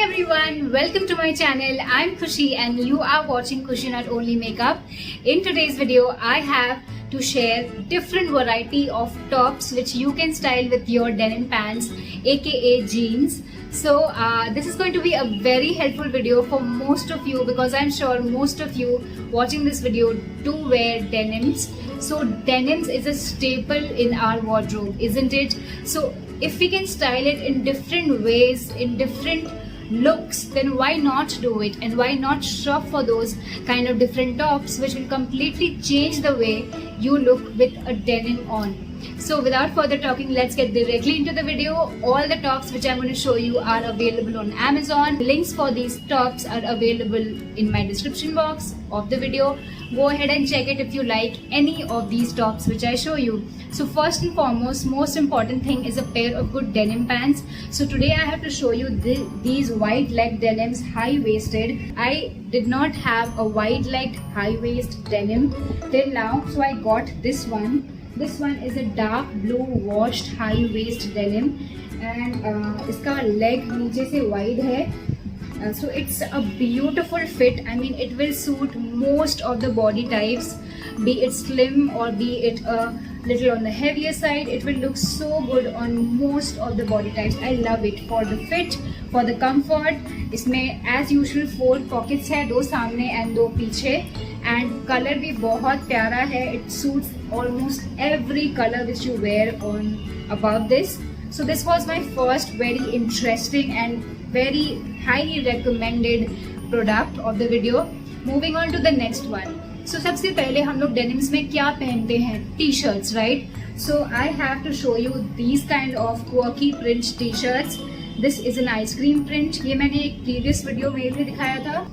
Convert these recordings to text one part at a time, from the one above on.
everyone, welcome to my channel. I'm Khushi and you are watching Khushi Not Only Makeup. In today's video, I have to share different variety of tops which you can style with your denim pants aka jeans. So this is going to be a very helpful video for most of you because I'm sure most of you watching this video do wear denims. So denims is a staple in our wardrobe, isn't it? So if we can style it in different ways, in different looks, then why not do it, and why not shop for those kind of different tops which will completely change the way you look with a denim on. So without further talking, let's get directly into the video. All the tops which I'm going to show you are available on Amazon. Links for these tops are available in my description box of the video. Go ahead and check it if you like any of these tops which I show you. So first and foremost, most important thing is a pair of good denim pants. So today I have to show you these wide leg denims, high waisted. I did not have a wide legged high waist denim till now, so I got this one. This one is a dark blue washed high waist denim and इसका leg नीचे से wide है. So it's a beautiful fit. I mean, it will suit most of the body types, be it slim or be it a little on the heavier side. It will look so good on most of the body types. I love it for the fit, for the comfort. इसमें as usual 4 pockets है, 2 सामने and 2 पीछे, and color भी बहुत प्यारा है. It suits almost every color which you wear on above this. So this was my first very interesting and very highly recommended product of the video. Moving on to the next one. So सबसे पहले हम लोग denims में क्या पहनते हैं? T-shirts, right? So I have to show you these kind of quirky print T-shirts. This is an ice cream print. ये मैंने एक previous video में भी दिखाया था.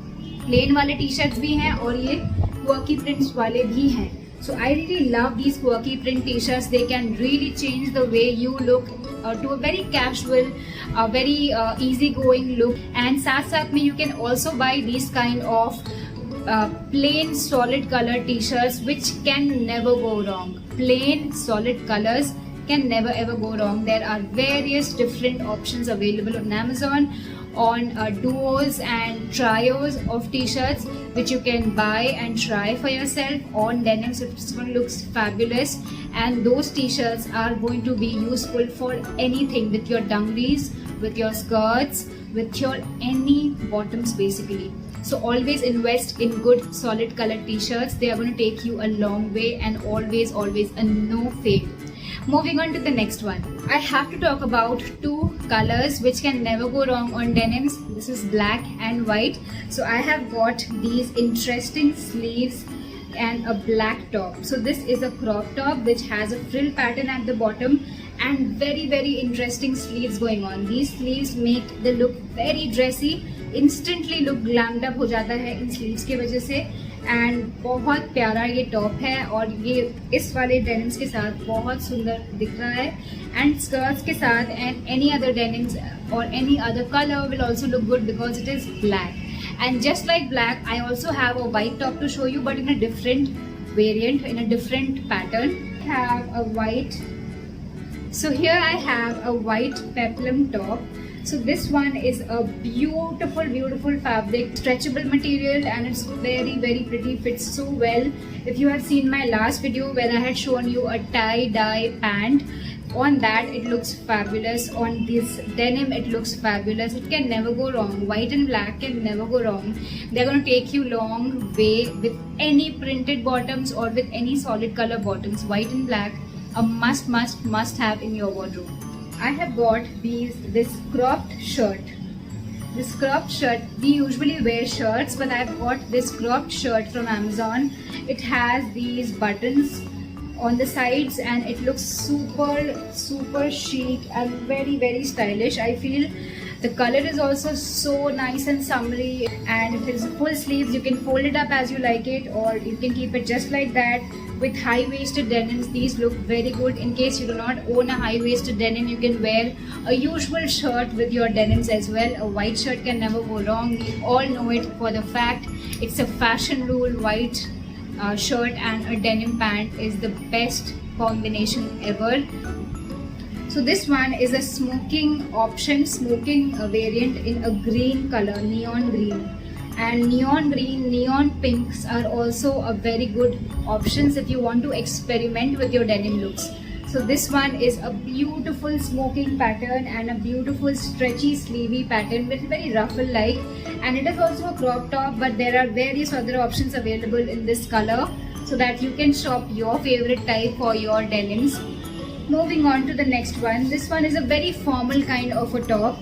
Plain वाले T-shirts भी हैं और ये quirky prints वाले भी हैं. So I really love these quirky print T-shirts. They can really change the way you look to a very casual, very easy-going look. And साथ में you can also buy these kind of plain solid color T-shirts which can never go wrong. Plain solid colors can never ever go wrong. There are various different options available on Amazon on duos and trios of T-shirts which you can buy and try for yourself on denim. So this one looks fabulous, and those T-shirts are going to be useful for anything, with your dungarees, with your skirts, with your any bottoms basically. So always invest in good solid color T-shirts. They are going to take you a long way, and always a no fade. Moving on to the next one. I have to talk about 2 colors which can never go wrong on denims. This is black and white. So I have got these interesting sleeves and a black top. So this is a crop top which has a frill pattern at the bottom and very interesting sleeves going on. These sleeves make the look very dressy. Instantly look glammed up हो जाता है इन sleeves के वजह से. And बहुत प्यारा ये top है और ये इस वाले डेनिम्स के साथ बहुत सुंदर दिख रहा है. एंड स्कर्ट्स के साथ एंड एनी अदर डेनिम्स और any other colour will also look good because it is black. And just like black, I also have a white top to show you, but in a different variant, in a different pattern. I have a white. So here I have a white peplum top. So this one is a beautiful fabric, stretchable material, and it's very pretty, fits so well. If you have seen my last video where I had shown you a tie-dye pant, on that it looks fabulous. On this denim it looks fabulous. It can never go wrong. White and black can never go wrong. They're going to take you long way with any printed bottoms or with any solid color bottoms. White and black, a must have in your wardrobe. I have got this cropped shirt. This cropped shirt, we usually wear shirts, but I've got this cropped shirt from Amazon. It has these buttons on the sides and it looks super chic and very stylish. I feel the color is also so nice and summery, and it is full sleeves. You can fold it up as you like it, or you can keep it just like that. With high-waisted denims, these look very good. In case you do not own a high-waisted denim, you can wear a usual shirt with your denims as well. A white shirt can never go wrong. We all know it for the fact. It's a fashion rule. White shirt and a denim pant is the best combination ever. So this one is a smoking option, smoking variant in a green color, neon green. And neon green, neon pinks are also a very good options if you want to experiment with your denim looks. So this one is a beautiful smoking pattern and a beautiful stretchy sleevey pattern with very ruffle like, and it is also a crop top, but there are various other options available in this color so that you can shop your favorite type for your denims. Moving on to the next one, this one is a very formal kind of a top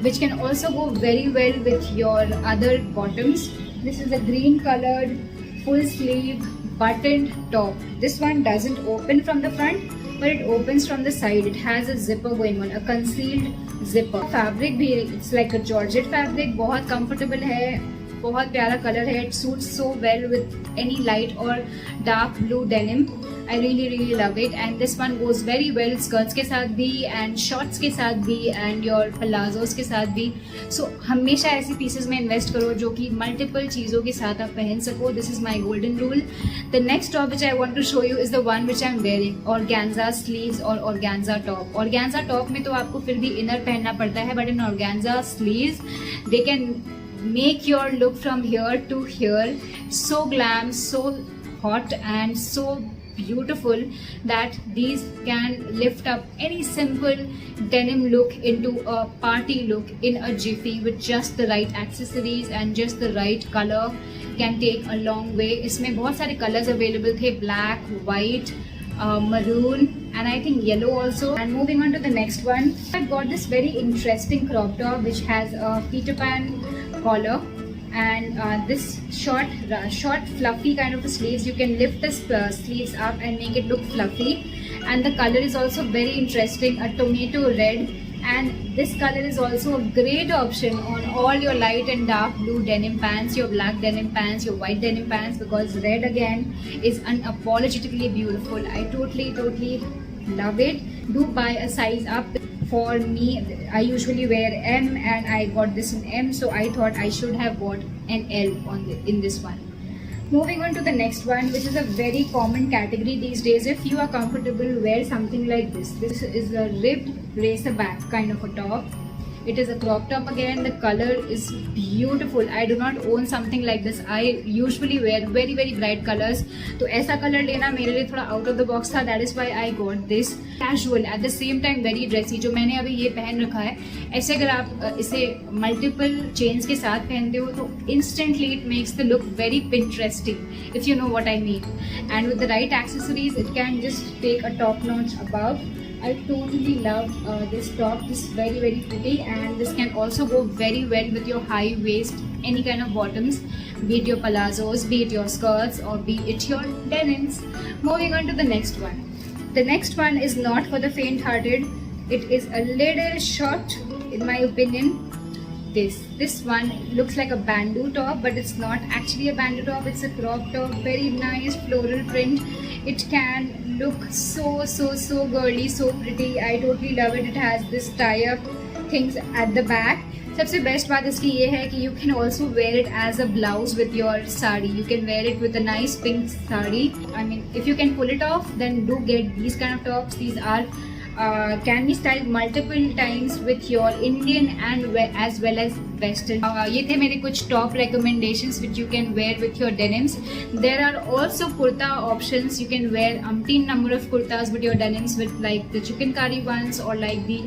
which can also go very well with your other bottoms. This is a green colored full sleeve buttoned top. This one doesn't open from the front, but it opens from the side. It has a zipper going on, a concealed zipper. Fabric भी, it's like a georgette fabric, बहुत comfortable है, बहुत प्यारा color है. It suits so well with any light or dark blue denim. I really love it, and this one goes very well skirts के साथ भी and shorts के साथ भी and your palazzos के साथ भी. So हमेशा ऐसी pieces में invest करो जो कि multiple चीज़ों के साथ आप पहन सको. This is my golden rule. The next top which I want to show you is the one which I'm wearing, organza sleeves or organza top. Organza top में तो आपको फिर भी inner पहनना पड़ता है, but in organza sleeves they can make your look from here to here so glam, so hot and so beautiful that these can lift up any simple denim look into a party look in a jiffy with just the right accessories and just the right color. Can take a long way. इसमें बहुत सारे colors available थे, black, white, maroon and I think yellow also. And moving on to the next one, I've got this very interesting crop top which has a Peter Pan collar and this short fluffy kind of a sleeves. You can lift the sleeves up and make it look fluffy, and the color is also very interesting, a tomato red, and this color is also a great option on all your light and dark blue denim pants, your black denim pants, your white denim pants, because red again is unapologetically beautiful. I totally love it. Do buy a size up. For me, I usually wear M and I got this in M, so I thought I should have bought an L in this one. Moving on to the next one, which is a very common category these days. If you are comfortable, wear something like this. This is a ribbed racer back kind of a top. It is a crop top again. The color is beautiful. I do not own something like this. I usually wear very bright colors. तो ऐसा color लेना मेरे लिए थोड़ा out of the box था. That is why I got this. Casual at the same time very dressy. जो मैंने अभी ये पहन रखा है, ऐसे अगर आप इसे multiple chains के साथ पहनते हो तो instantly it makes the look very Pinteresting, if you know what I mean. And with the right accessories, it can just take a top notch above. I totally love this top. This is very pretty, and this can also go very well with your high waist, any kind of bottoms, be it your palazzos, be it your skirts, or be it your denims. Moving on to the next one. The next one is not for the faint-hearted. It is a little short, in my opinion. This one looks like a bandeau top, but it's not actually a bandeau top. It's a crop top, very nice floral print. It can look so girly, so pretty. I totally love it. It has this tie-up things at the back. सबसे best बात इसकी ये है कि you can also wear it as a blouse with your sari. You can wear it with a nice pink sari. I mean, if you can pull it off, then do get these kind of tops. These are can be styled multiple times with your Indian and as well as Western. ये थे मेरे कुछ top recommendations which you can wear with your denims. There are also kurta options. You can wear umpteen number of kurtas with your denims, with like the chikankari ones or like the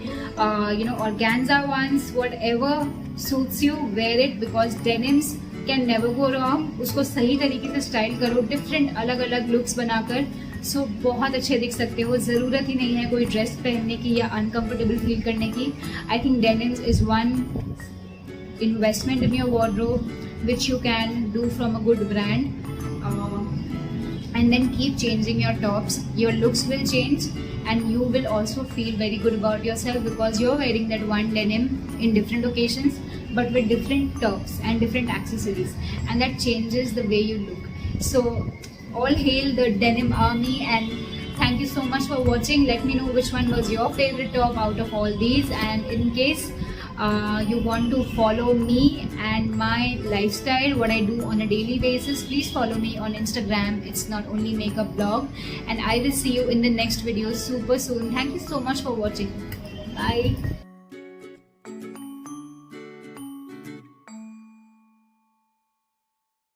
organza ones. Whatever suits you, wear it, because denims can never go wrong. उसको सही तरीके से style करो, different अलग अलग looks बनाकर सो बहुत अच्छे दिख सकते हो. ज़रूरत ही नहीं है कोई ड्रेस पहनने की या अनकंफर्टेबल फील करने की. I think denims is one investment in your wardrobe which you can do from a good brand, and then keep changing your tops. Your looks will change and you will also feel very good about yourself because you're wearing that one denim in different occasions but with different tops and different accessories, and that changes the way you look. So all hail the denim army, and thank you so much for watching. Let me know which one was your favorite top out of all these, and in case you want to follow me and my lifestyle, what I do on a daily basis, please follow me on Instagram. It's Not Only Makeup blog, and I will see you in the next video super soon. Thank you so much for watching. Bye.